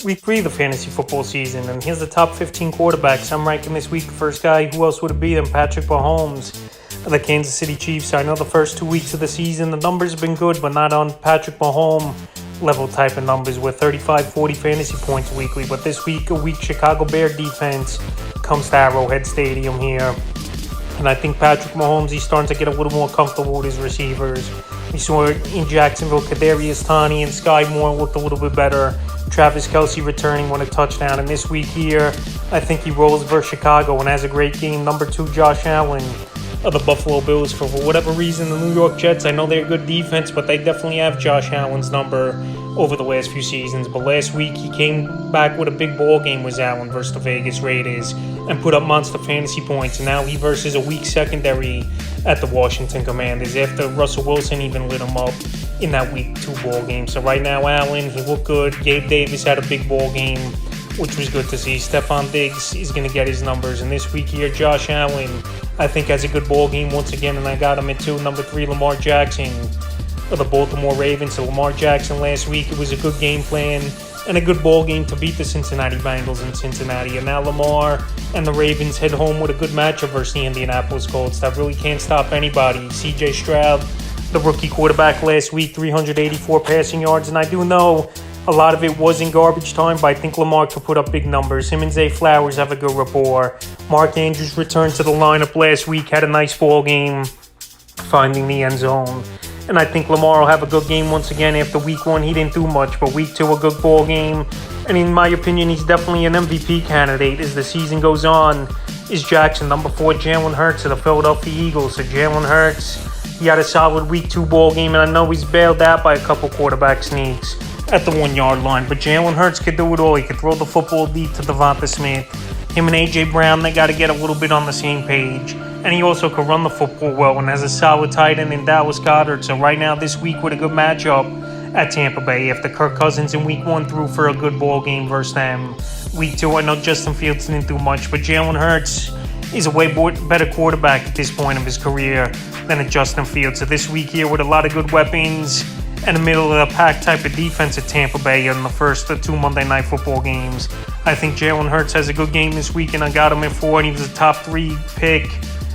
Week 3 of the fantasy football season, and here's the top 15 quarterbacks. I'm ranking this week the first guy. Who else would it be than Patrick Mahomes of the Kansas City Chiefs? I know the first 2 weeks of the season, the numbers have been good, but not on Patrick Mahomes level type of numbers with 35, 40 fantasy points weekly. But this week, a weak Chicago Bear defense comes to Arrowhead Stadium here. And I think Patrick Mahomes, he's starting to get a little more comfortable with his receivers. We saw in Jacksonville, Kadarius Toney and Sky Moore looked a little bit better. Travis Kelce returning with a touchdown. And this week here, I think he rolls versus Chicago and has a great game. Number 2, Josh Allen of the Buffalo Bills. For whatever reason, the New York Jets, I know they're a good defense, but they definitely have Josh Allen's number over the last few seasons. But last week, he came back with a big ball game with Allen versus the Vegas Raiders and put up monster fantasy points. And now he versus a weak secondary at the Washington Commanders after Russell Wilson even lit him up in that week 2 ball game. So right now, Allen, he looked good. Gabe Davis had a big ball game, which was good to see. Stephon Diggs is going to get his numbers. And this week here, Josh Allen, I think, has a good ball game once again, and I got him at 2. Number 3, Lamar Jackson of the Baltimore Ravens. So Lamar Jackson last week, it was a good game plan and a good ball game to beat the Cincinnati Bengals in Cincinnati. And now Lamar and the Ravens head home with a good matchup versus the Indianapolis Colts that really can't stop anybody. C.J. Stroud, the rookie quarterback last week, 384 passing yards. And I do know a lot of it was in garbage time, but I think Lamar could put up big numbers. Him and Zay Flowers have a good rapport. Mark Andrews returned to the lineup last week, had a nice ball game, finding the end zone. And I think Lamar will have a good game once again. After week 1, he didn't do much, but week 2, a good ball game. And in my opinion, he's definitely an MVP candidate as the season goes on. Is Jackson. Number 4, Jalen Hurts of the Philadelphia Eagles. So Jalen Hurts, he had a solid week 2 ball game, and I know he's bailed out by a couple quarterback sneaks at the 1-yard line. But Jalen Hurts could do it all. He could throw the football deep to Devonta Smith. Him and A.J. Brown, they got to get a little bit on the same page. And he also could run the football well and has a solid tight end in Dallas Goedert. So right now, this week, with a good matchup at Tampa Bay, after Kirk Cousins in week 1 threw for a good ball game versus them. Week 2, I know Justin Fields didn't do much, but Jalen Hurts is a way better quarterback at this point of his career than a Justin Fields. So this week here, with a lot of good weapons and a middle-of-the-pack type of defense at Tampa Bay in the first 2 Monday Night Football games, I think Jalen Hurts has a good game this week, and I got him at 4, and he was a top 3 pick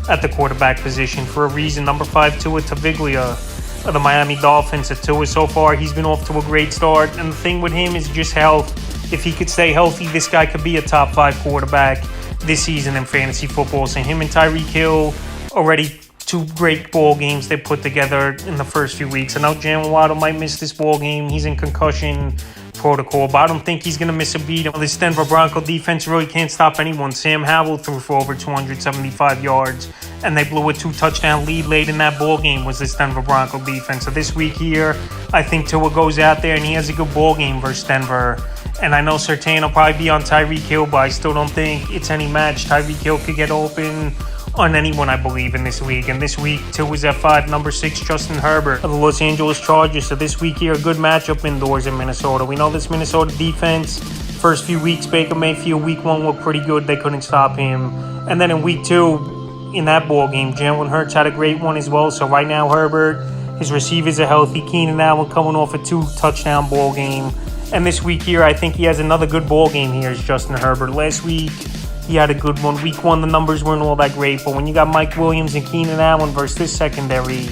at the quarterback position for a reason. Number 5, Tua Tagovailoa of the Miami Dolphins. At Tua, so far, he's been off to a great start, and the thing with him is just health. If he could stay healthy, this guy could be a top 5 quarterback this season in fantasy football. So him and Tyreek Hill, already 2 great ball games they put together in the first few weeks. I know Jalen Waddle might miss this ball game. He's in concussion protocol, but I don't think he's going to miss a beat. This Denver Bronco defense really can't stop anyone. Sam Howell threw for over 275 yards, and they blew a 2-touchdown lead late in that ball game was this Denver Bronco defense. So this week here, I think Tua goes out there and he has a good ball game versus Denver. And I know Surtain will probably be on Tyreek Hill, but I still don't think it's any match. Tyreek Hill could get open on anyone, I believe, in this week. And this week, Tua is at 5. Number 6, Justin Herbert of the Los Angeles Chargers. So this week here, a good matchup indoors in Minnesota. We know this Minnesota defense, first few weeks, Baker Mayfield, week 1 looked pretty good. They couldn't stop him. And then in week 2, in that ball game, Jalen Hurts had a great one as well. So right now, Herbert, his receivers are healthy. Keenan Allen coming off a 2-touchdown ball game. And this week here, I think he has another good ball game here as Justin Herbert. Last week, he had a good one. Week 1, the numbers weren't all that great. But when you got Mike Williams and Keenan Allen versus this secondary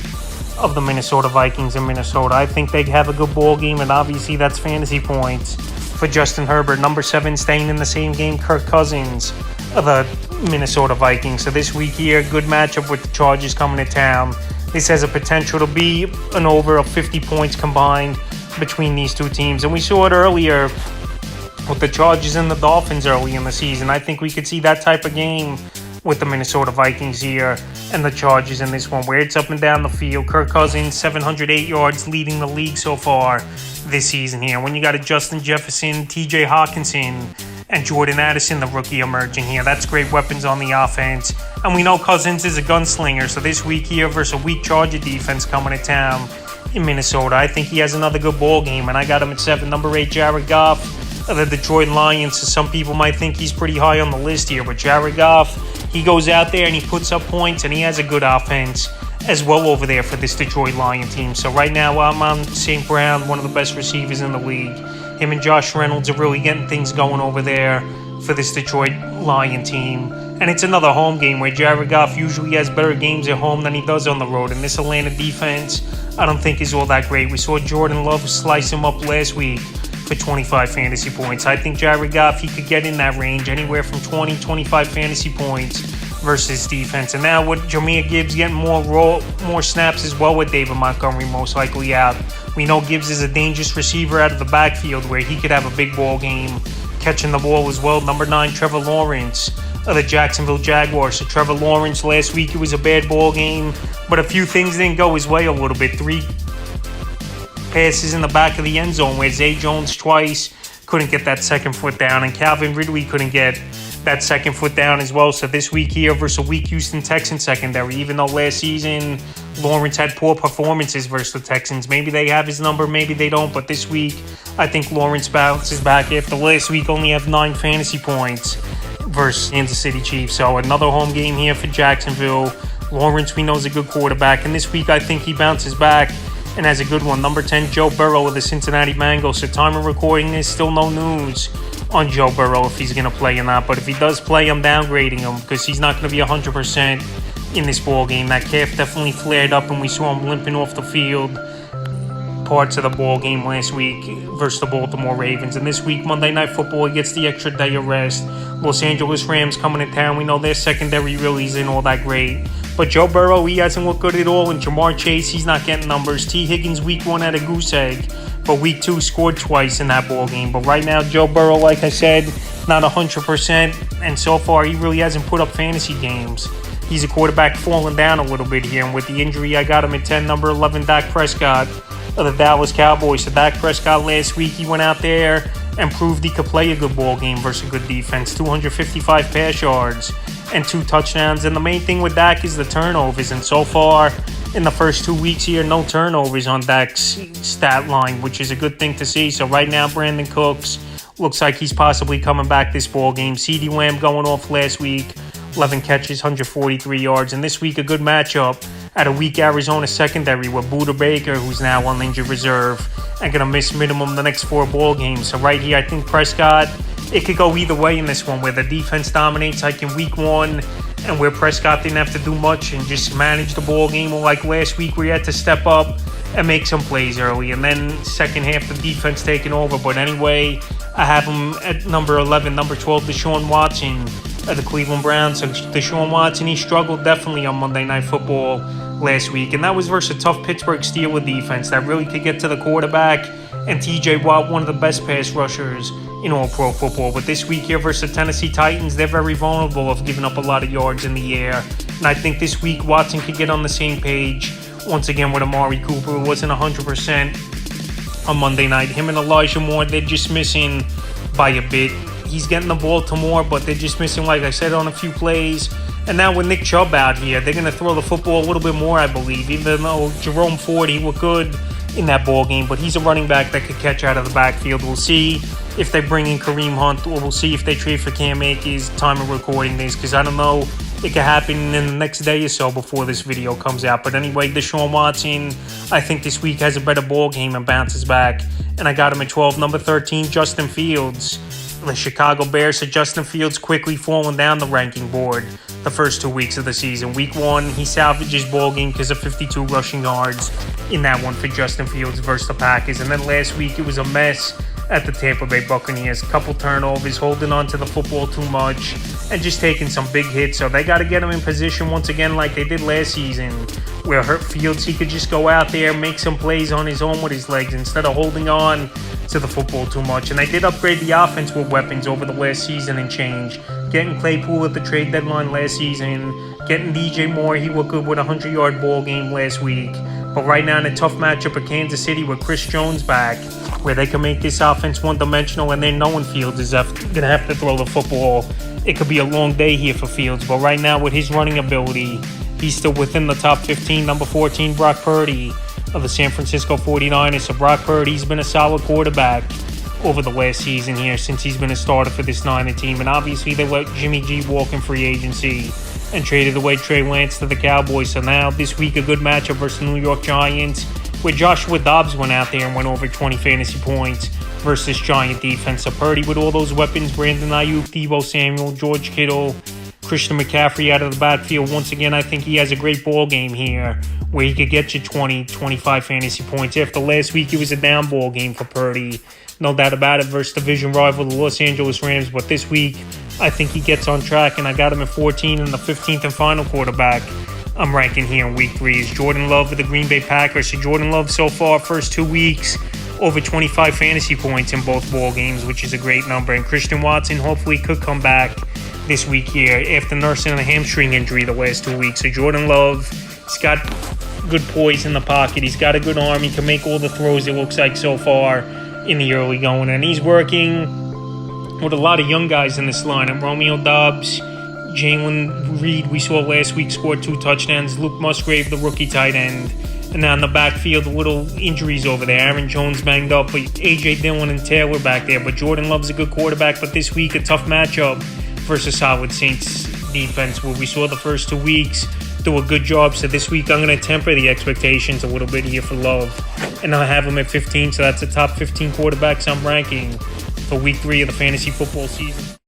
of the Minnesota Vikings in Minnesota, I think they have a good ball game. And obviously, that's fantasy points for Justin Herbert. Number 7, staying in the same game, Kirk Cousins of the Minnesota Vikings. So this week here, good matchup with the Chargers coming to town. This has a potential to be an over of 50 points combined between these two teams. And we saw it earlier with the Chargers and the Dolphins early in the season. I think we could see that type of game with the Minnesota Vikings here and the Chargers in this one, where it's up and down the field. Kirk Cousins, 708 yards, leading the league so far this season here. When you got a Justin Jefferson, TJ Hawkinson, and Jordan Addison, the rookie, emerging here, that's great weapons on the offense. And we know Cousins is a gunslinger, so this week here versus a weak Charger defense coming to town in Minnesota, I think he has another good ball game, and I got him at 7. Number 8, Jared Goff of the Detroit Lions. So some people might think he's pretty high on the list here, but Jared Goff, he goes out there and he puts up points, and he has a good offense as well over there for this Detroit Lion team. So right now I'm on St. Brown, one of the best receivers in the league. Him and Josh Reynolds are really getting things going over there for this Detroit Lion team. And it's another home game where Jared Goff usually has better games at home than he does on the road. And this Atlanta defense, I don't think is all that great. We saw Jordan Love slice him up last week for 25 fantasy points. I think Jared Goff, he could get in that range, anywhere from 20, 25 fantasy points versus defense. And now with Jahmyr Gibbs getting more snaps as well with David Montgomery most likely out. We know Gibbs is a dangerous receiver out of the backfield where he could have a big ball game catching the ball as well. Number 9, Trevor Lawrence of the Jacksonville Jaguars. So Trevor Lawrence last week, it was a bad ball game, but a few things didn't go his way a little bit. 3 passes in the back of the end zone where Zay Jones twice couldn't get that second foot down, and Calvin Ridley couldn't get that second foot down as well. So this week here versus a weak Houston Texans secondary, even though last season Lawrence had poor performances versus the Texans, maybe they have his number, maybe they don't, but this week I think Lawrence bounces back after last week only have 9 fantasy points versus Kansas City Chiefs. So another home game here for Jacksonville. Lawrence, we know, is a good quarterback, and this week I think he bounces back and has a good one. Number 10, Joe Burrow of the Cincinnati Bengals. So time of recording this, still no news on Joe Burrow if he's going to play or not. But if he does play, I'm downgrading him because he's not going to be 100% in this ball game. That calf definitely flared up, and we saw him limping off the field parts of the ball game last week versus the Baltimore Ravens. And this week, Monday Night Football, he gets the extra day of rest. Los Angeles Rams coming to town. We know their secondary really isn't all that great. But Joe Burrow, he hasn't looked good at all. And Jamar Chase, he's not getting numbers. T. Higgins, week 1 had a goose egg. But week 2 scored twice in that ball game. But right now, Joe Burrow, like I said, not 100%. And so far, he really hasn't put up fantasy games. He's a quarterback falling down a little bit here. And with the injury, I got him at 10, number 11, Dak Prescott of the Dallas Cowboys. So Dak Prescott last week, he went out there and proved he could play a good ball game versus a good defense. 255 pass yards and 2 touchdowns. And the main thing with Dak is the turnovers. And so far, in the first 2 weeks here, no turnovers on Dak's stat line, which is a good thing to see. So right now, Brandon Cooks looks like he's possibly coming back this ball game. CeeDee Lamb going off last week, 11 catches, 143 yards. And this week, a good matchup at a weak Arizona secondary with Budda Baker, who's now on injured reserve and going to miss minimum the next 4 ball games. So right here, I think Prescott, it could go either way in this one, where the defense dominates like in week 1 and where Prescott didn't have to do much and just manage the ball game, or like last week where he had to step up and make some plays early, and then second half the defense taking over. But anyway, I have him at number 11, number 12, Deshaun Watson of the Cleveland Browns. So Deshaun Watson, he struggled definitely on Monday Night Football last week, and that was versus a tough Pittsburgh Steelers defense that really could get to the quarterback, and TJ Watt, one of the best pass rushers in all pro football. But this week here versus the Tennessee Titans, they're very vulnerable of giving up a lot of yards in the air, and I think this week Watson could get on the same page once again with Amari Cooper, who wasn't 100% on Monday night. Him and Elijah Moore, they're just missing by a bit. He's getting the ball to Moore, but they're just missing, like I said, on a few plays. And now with Nick Chubb out here, they're going to throw the football a little bit more, I believe, even though Jerome Ford, he looked good in that ball game, but he's a running back that could catch out of the backfield. We'll see if they bring in Kareem Hunt, or we'll see if they trade for Cam Akers time of recording this, because I don't know, it could happen in the next day or so before this video comes out. But anyway, Deshaun Watson, I think this week has a better ball game and bounces back, and I got him at 12. Number 13, Justin Fields, the Chicago Bears. So Justin Fields quickly falling down the ranking board the first 2 weeks of the season. Week 1, he salvaged his ball game because of 52 rushing yards in that one for Justin Fields versus the Packers. And then last week, it was a mess at the Tampa Bay Buccaneers. Couple turnovers, holding on to the football too much, and just taking some big hits. So they got to get him in position once again like they did last season, where Fields, he could just go out there, make some plays on his own with his legs instead of holding on to the football too much. And they did upgrade the offense with weapons over the last season and change. Getting Claypool at the trade deadline last season, getting DJ Moore, he looked good with a 100-yard ball game last week. But right now in a tough matchup at Kansas City with Chris Jones back, where they can make this offense one-dimensional, and then knowing Fields is going to have to throw the football, it could be a long day here for Fields. But right now with his running ability, he's still within the top 15. Number 14, Brock Purdy of the San Francisco 49ers. So Brock Purdy's been a solid quarterback over the last season here since he's been a starter for this Niner team. And obviously they let Jimmy G walk in free agency and traded away Trey Lance to the Cowboys. So now this week a good matchup versus the New York Giants, where Joshua Dobbs went out there and went over 20 fantasy points versus Giant defense. So Purdy with all those weapons, Brandon Ayuk, Deebo Samuel, George Kittle, Christian McCaffrey out of the backfield. Once again, I think he has a great ball game here where he could get you 20, 25 fantasy points. After last week, it was a down ball game for Purdy. No doubt about it, versus division rival, the Los Angeles Rams. But this week, I think he gets on track, and I got him at 14 and the 15th and final quarterback I'm ranking here in week 3 is Jordan Love of the Green Bay Packers. So Jordan Love so far, first 2 weeks, over 25 fantasy points in both ball games, which is a great number. And Christian Watson hopefully could come back this week here after nursing a hamstring injury the last 2 weeks. So Jordan Love, he's got good poise in the pocket. He's got a good arm. He can make all the throws, it looks like, so far in the early going. And he's working with a lot of young guys in this lineup. Romeo Doubs, Jalen Reed, we saw last week, scored 2 touchdowns. Luke Musgrave, the rookie tight end. And then on the backfield, little injuries over there. Aaron Jones banged up, but A.J. Dillon and Taylor back there. But Jordan Love's a good quarterback. But this week, a tough matchup versus solid Saints defense, where we saw the first 2 weeks do a good job. So this week, I'm going to temper the expectations a little bit here for Love. And I'll have him at 15. So that's the top 15 quarterbacks I'm ranking for week 3 of the fantasy football season.